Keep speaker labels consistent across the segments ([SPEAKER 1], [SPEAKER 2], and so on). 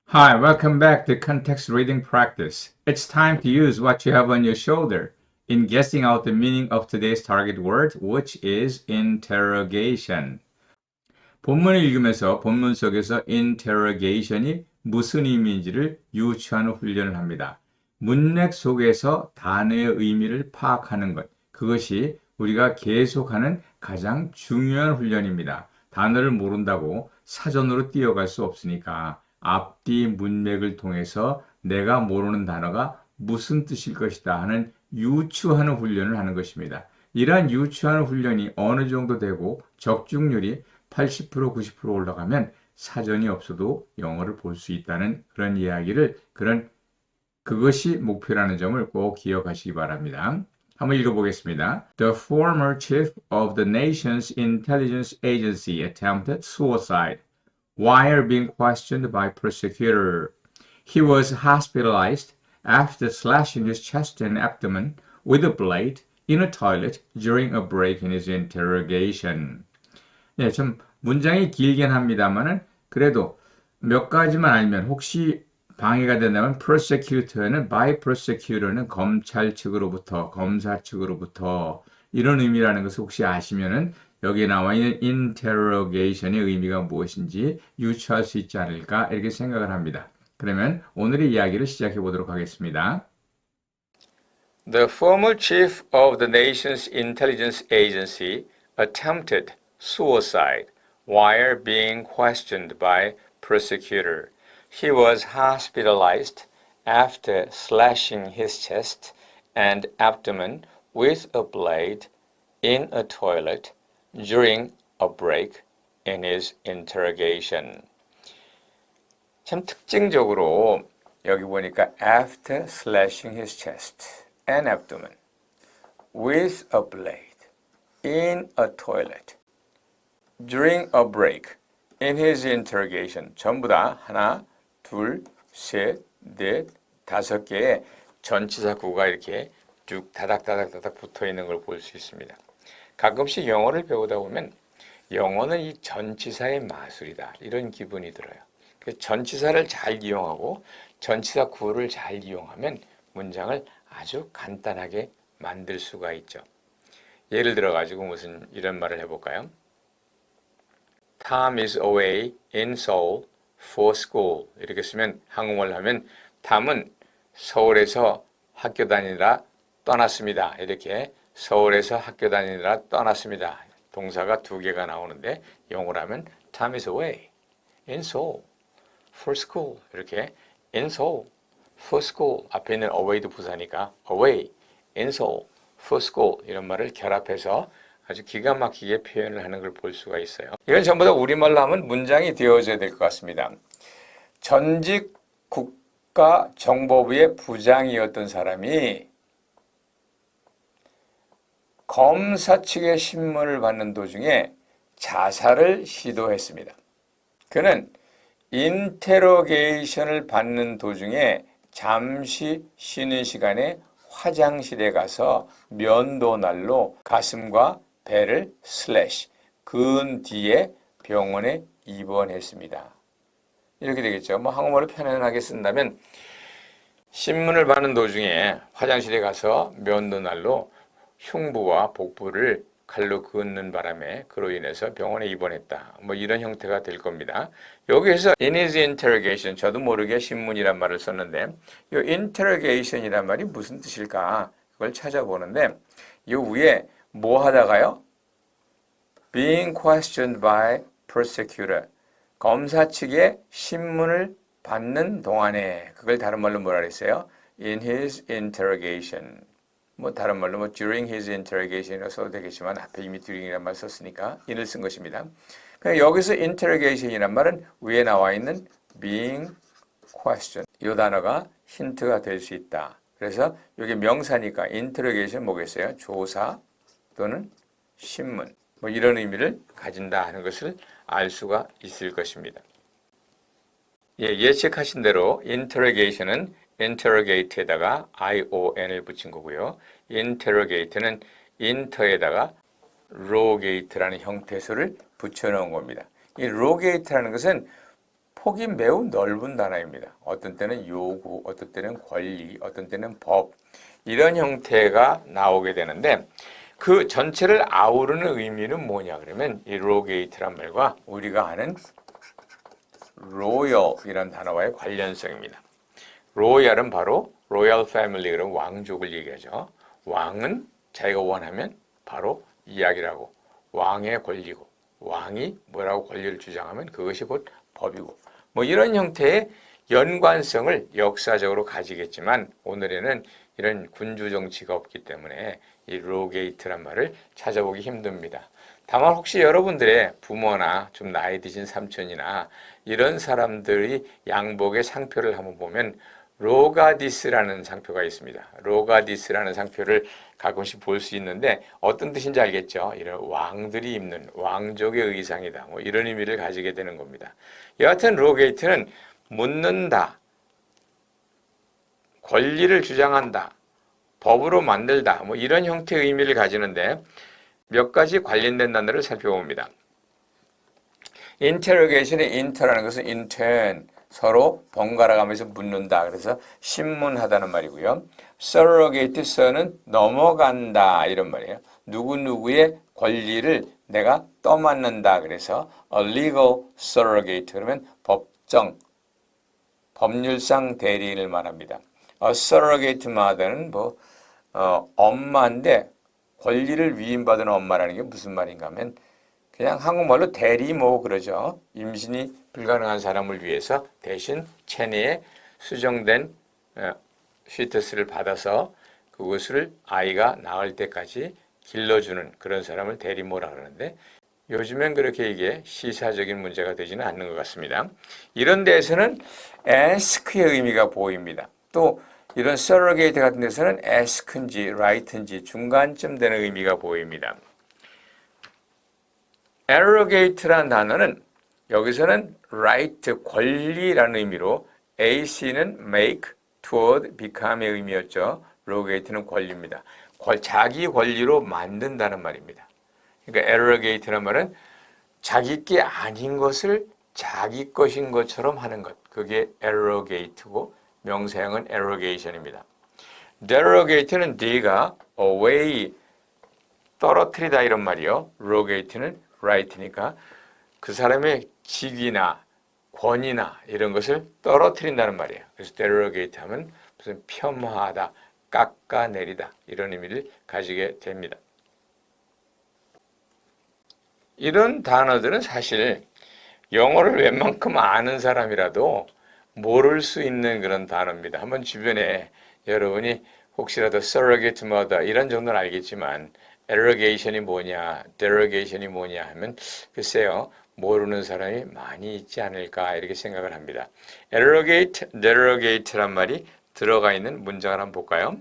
[SPEAKER 1] Hi, welcome back to Context Reading Practice. It's time to use what you have on your shoulder in guessing out the meaning of today's target word, which is interrogation. 본문을 읽으면서 본문 속에서 interrogation이 무슨 의미인지를 유추하는 훈련을 합니다. 문맥 속에서 단어의 의미를 파악하는 것, 그것이 우리가 계속하는 가장 중요한 훈련입니다. 단어를 모른다고 사전으로 뛰어갈 수 없으니까 앞뒤 문맥을 통해서 내가 모르는 단어가 무슨 뜻일 것이다 하는 유추하는 훈련을 하는 것입니다. 이러한 유추하는 훈련이 어느 정도 되고 적중률이 80% 90% 올라가면 사전이 없어도 영어를 볼 수 있다는 그런 이야기를 그것이 목표라는 점을 꼭 기억하시기 바랍니다. 한번 읽어보겠습니다. The former chief of the nation's intelligence agency attempted suicide while being questioned by prosecutor. He was hospitalized after slashing his chest and abdomen with a blade in a toilet during a break in his interrogation. 네, 좀 문장이 길긴 합니다만은 그래도 몇 가지만 알면 혹시 방해가 된다면 prosecutor는 by prosecutor는 검찰 측으로부터 검사 측으로부터 이런 의미라는 것을 혹시 아시면은 여기에 나와 있는 interrogation의 의미가 무엇인지 유추할 수 있지 않을까 이렇게 생각을 합니다. 그러면 오늘의 이야기를 시작해 보도록 하겠습니다.
[SPEAKER 2] The former chief of the nation's intelligence agency attempted suicide while being questioned by prosecutor. He was hospitalized after slashing his chest and abdomen with a blade in a toilet during a break in his interrogation. 참 특징적으로 여기 보니까 after slashing his chest and abdomen with a blade in a toilet during a break in his interrogation. 전부 다 하나, 둘, 셋, 넷, 다섯 개의 전치사 구가 이렇게 쭉 다닥다닥다닥 붙어 있는 걸 볼 수 있습니다. 가끔씩 영어를 배우다 보면 영어는 이 전치사의 마술이다 이런 기분이 들어요. 전치사를 잘 이용하고 전치사 구를 잘 이용하면 문장을 아주 간단하게 만들 수가 있죠. 예를 들어 가지고 무슨 이런 말을 해볼까요? Tom is away in Seoul for school. 이렇게 쓰면 한국말로 하면 탐은 서울에서 학교 다니느라 떠났습니다. 이렇게 서울에서 학교 다니느라 떠났습니다. 동사가 두 개가 나오는데 영어로 하면 Tom is away in Seoul for school. 이렇게 in Seoul for school. 앞에 있는 away도 부사니까 away in Seoul for school 이런 말을 결합해서 아주 기가 막히게 표현을 하는 걸 볼 수가 있어요. 이건 전부 다 우리말로 하면 문장이 되어져야 될 것 같습니다. 전직 국가정보부의 부장이었던 사람이 검사 측의 신문을 받는 도중에 자살을 시도했습니다. 그는 인테로게이션을 받는 도중에 잠시 쉬는 시간에 화장실에 가서 면도날로 가슴과 배를 슬래시, 그은 뒤에 병원에 입원했습니다. 이렇게 되겠죠. 한국말로 편안하게 쓴다면 신문을 받는 도중에 화장실에 가서 면도날로 흉부와 복부를 칼로 긋는 바람에 그로 인해서 병원에 입원했다. 이런 형태가 될 겁니다. 여기에서 in his interrogation, 저도 모르게 신문이란 말을 썼는데 이 interrogation이란 말이 무슨 뜻일까? 그걸 찾아보는데 이 위에 뭐 하다가요? being questioned by prosecutor. 검사 측의 신문을 받는 동안에 그걸 다른 말로 뭐라 그랬어요? in his interrogation. 다른 말로 during his interrogation이라고 써도 되겠지만 앞에 이미 during이라는 말 썼으니까 in을 쓴 것입니다. 그러니까 여기서 interrogation이란 말은 위에 나와 있는 being questioned. 이 단어가 힌트가 될 수 있다. 그래서 이게 명사니까 interrogation 뭐겠어요? 조사 또는 신문. 이런 의미를 가진다 하는 것을 알 수가 있을 것입니다. 예측하신 대로 interrogation은 interrogate에다가 ion을 붙인 거고요. interrogate는 inter에다가 rogate라는 형태소를 붙여놓은 겁니다. 이 rogate라는 것은 폭이 매우 넓은 단어입니다. 어떤 때는 요구, 어떤 때는 권리, 어떤 때는 법 이런 형태가 나오게 되는데 그 전체를 아우르는 의미는 뭐냐 그러면 이 로게이트란 말과 우리가 아는 로열이라는 단어와의 관련성입니다. 로얄은 바로 로얄 패밀리 그런 왕족을 얘기하죠. 왕은 자기가 원하면 바로 이야기를 하고 왕의 권리고 왕이 뭐라고 권리를 주장하면 그것이 곧 법이고 뭐 이런 형태의 연관성을 역사적으로 가지겠지만 오늘에는 이런 군주 정치가 없기 때문에 이 로게이트란 말을 찾아보기 힘듭니다. 다만 혹시 여러분들의 부모나 좀 나이 드신 삼촌이나 이런 사람들이 양복의 상표를 한번 보면 로가디스라는 상표가 있습니다. 로가디스라는 상표를 가끔씩 볼 수 있는데 어떤 뜻인지 알겠죠? 이런 왕들이 입는 왕족의 의상이다. 뭐 이런 의미를 가지게 되는 겁니다. 여하튼 로게이트는 묻는다, 권리를 주장한다, 법으로 만들다 뭐 이런 형태의 의미를 가지는데 몇 가지 관련된 단어를 살펴봅니다. interrogation의 inter라는 것은 in turn 서로 번갈아 가면서 묻는다. 그래서 신문하다는 말이고요. surrogate는 넘어간다 이런 말이에요. 누구누구의 권리를 내가 떠맡는다. 그래서 a legal surrogate 그러면 법률상 대리인을 말합니다. a surrogate mother는 엄마인데 권리를 위임받은 엄마라는 게 무슨 말인가 하면 그냥 한국말로 대리모 그러죠. 임신이 불가능한 사람을 위해서 대신 체내에 수정된 피터스를 받아서 그것을 아이가 낳을 때까지 길러주는 그런 사람을 대리모라 그러는데 요즘엔 그렇게 이게 시사적인 문제가 되지는 않는 것 같습니다. 이런 데에서는 ask의 의미가 보입니다. 또 이런 surrogate 같은 데서는 ask인지 right인지 중간쯤 되는 의미가 보입니다. arrogate라는 단어는 여기서는 right, 권리라는 의미로 ac는 make, toward, become의 의미였죠. arrogate는 권리입니다. 자기 권리로 만든다는 말입니다. 그러니까 arrogate라는 말은 자기 게 아닌 것을 자기 것인 것처럼 하는 것. 그게 arrogate고 명사형은 arrogation입니다. derogate는 네가 away, 떨어뜨리다 이런 말이요. arrogate는 right니까 그 사람의 직위나 권위나 이런 것을 떨어뜨린다는 말이에요. 그래서 derogate 하면 무슨 폄하하다, 깎아내리다 이런 의미를 가지게 됩니다. 이런 단어들은 사실 영어를 웬만큼 아는 사람이라도 모를 수 있는 그런 단어입니다. 한번 주변에 여러분이 혹시라도 surrogate mother 이런 정도는 알겠지만 arrogation이 뭐냐, derogation이 뭐냐 하면 글쎄요 모르는 사람이 많이 있지 않을까 이렇게 생각을 합니다. arrogate, derogate란 말이 들어가 있는 문장을 한번 볼까요?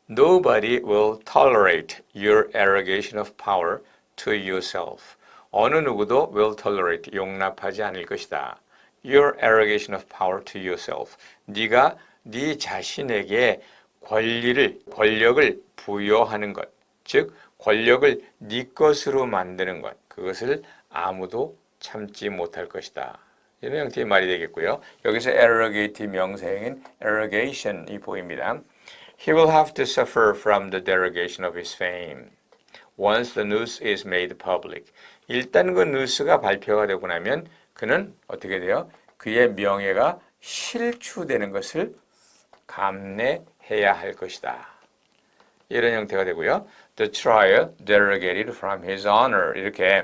[SPEAKER 2] Nobody will tolerate your arrogation of power to yourself. 어느 누구도 will tolerate, 용납하지 않을 것이다. Your arrogation of power to yourself. 네가 네 자신에게 권력을 부여하는 것, 즉 권력을 네 것으로 만드는 것, 그것을 아무도 참지 못할 것이다. 이런 형태의 말이 되겠고요. 여기서 arrogate 명사형인 arrogation이 보입니다. He will have to suffer from the derogation of his fame. Once the news is made public. 일단 그 뉴스가 발표가 되고 나면 그는 어떻게 돼요? 그의 명예가 실추되는 것을 감내해야 할 것이다. 이런 형태가 되고요. The trial derogated from his honor. 이렇게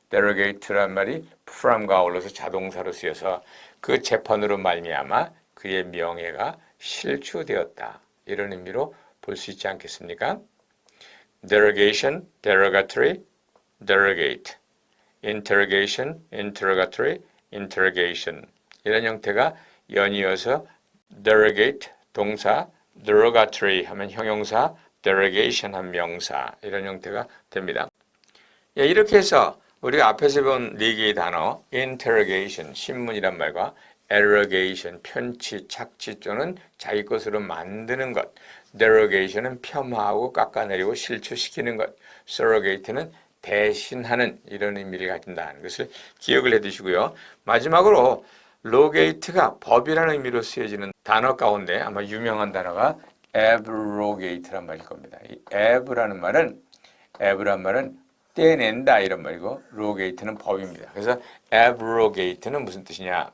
[SPEAKER 2] derogate란 말이 from과 어울러서 자동사로 쓰여서 그 재판으로 말미암아 그의 명예가 실추되었다. 이런 의미로 볼 수 있지 않겠습니까? derogation, derogatory, derogate. interrogation, interrogatory, interrogation. 이런 형태가 연이어서 derogate 동사, derogatory 하면 형용사, derogation 한 명사 이런 형태가 됩니다. 예, 이렇게 해서 우리가 앞에서 본 네 개의 단어 interrogation, 신문이란 말과 arrogation, 편취, 착취 또는 자기 것으로 만드는 것, derogation은 폄하하고 깎아내리고 실추시키는 것, surrogate는 대신하는 이런 의미를 가진다는 것을 기억을 해두시고요. 마지막으로 로게이트가 법이라는 의미로 쓰여지는 단어 가운데 아마 유명한 단어가 abrogate란 말일 겁니다. 이 ab라는 말은 떼낸다 이런 말이고 로게이트는 법입니다. 그래서 abrogate는 무슨 뜻이냐?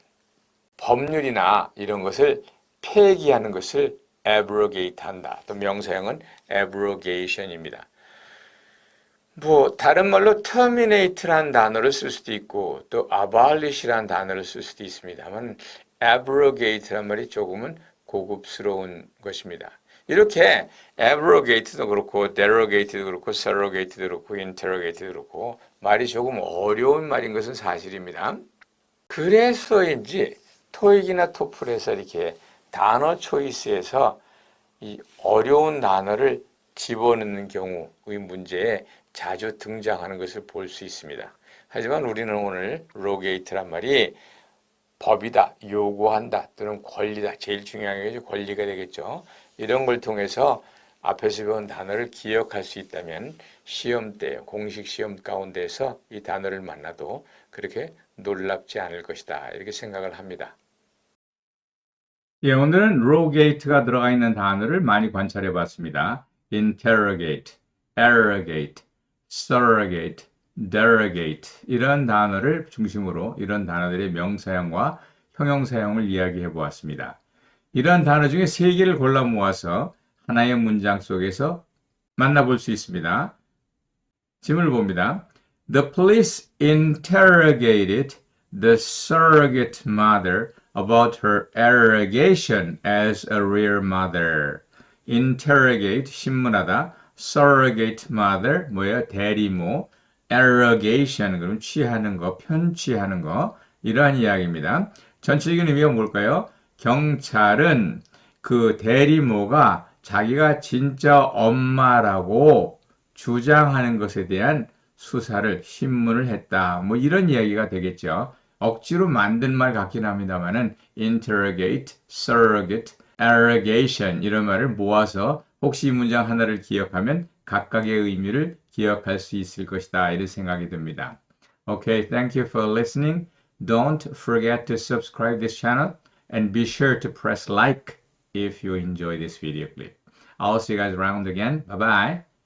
[SPEAKER 2] 법률이나 이런 것을 폐기하는 것을 abrogate 한다. 또 명사형은 abrogation입니다. 다른 말로 terminate라는 단어를 쓸 수도 있고 또 abolish라는 단어를 쓸 수도 있습니다만 abrogate란 말이 조금은 고급스러운 것입니다. 이렇게 abrogate도 그렇고 derogate도 그렇고 surrogate도 그렇고 interrogate도 그렇고 말이 조금 어려운 말인 것은 사실입니다. 그래서인지 토익이나 토플에서 이렇게 단어 초이스에서 이 어려운 단어를 집어넣는 경우의 문제에 자주 등장하는 것을 볼 수 있습니다. 하지만 우리는 오늘 로게이트란 말이 법이다, 요구한다 또는 권리다. 제일 중요한 게 권리가 되겠죠. 이런 걸 통해서 앞에서 배운 단어를 기억할 수 있다면 시험 때, 공식 시험 가운데서 이 단어를 만나도 그렇게 놀랍지 않을 것이다. 이렇게 생각을 합니다.
[SPEAKER 1] 예, 오늘은 로게이트가 들어가 있는 단어를 많이 관찰해 봤습니다. interrogate, arrogate, surrogate, derogate 이런 단어를 중심으로 이런 단어들의 명사형과 형용사형을 이야기해 보았습니다. 이런 단어 중에 3개를 골라 모아서 하나의 문장 속에서 만나볼 수 있습니다. 질문을 봅니다. The police interrogated the surrogate mother about her arrogation as a real mother. interrogate, 신문하다. surrogate mother, 뭐예요? 대리모. arrogation, 그럼 취하는 거, 편취하는 거. 이러한 이야기입니다. 전체적인 의미가 뭘까요? 경찰은 그 대리모가 자기가 진짜 엄마라고 주장하는 것에 대한 수사를, 신문을 했다. 뭐 이런 이야기가 되겠죠. 억지로 만든 말 같긴 합니다만은 interrogate, surrogate, arrogation 이런 말을 모아서 혹시 이 문장 하나를 기억하면 각각의 의미를 기억할 수 있을 것이다. 이런 생각이 듭니다. Okay, thank you for listening. Don't forget to subscribe this channel and be sure to press like if you enjoy this video clip. I'll see you guys around again. Bye-bye.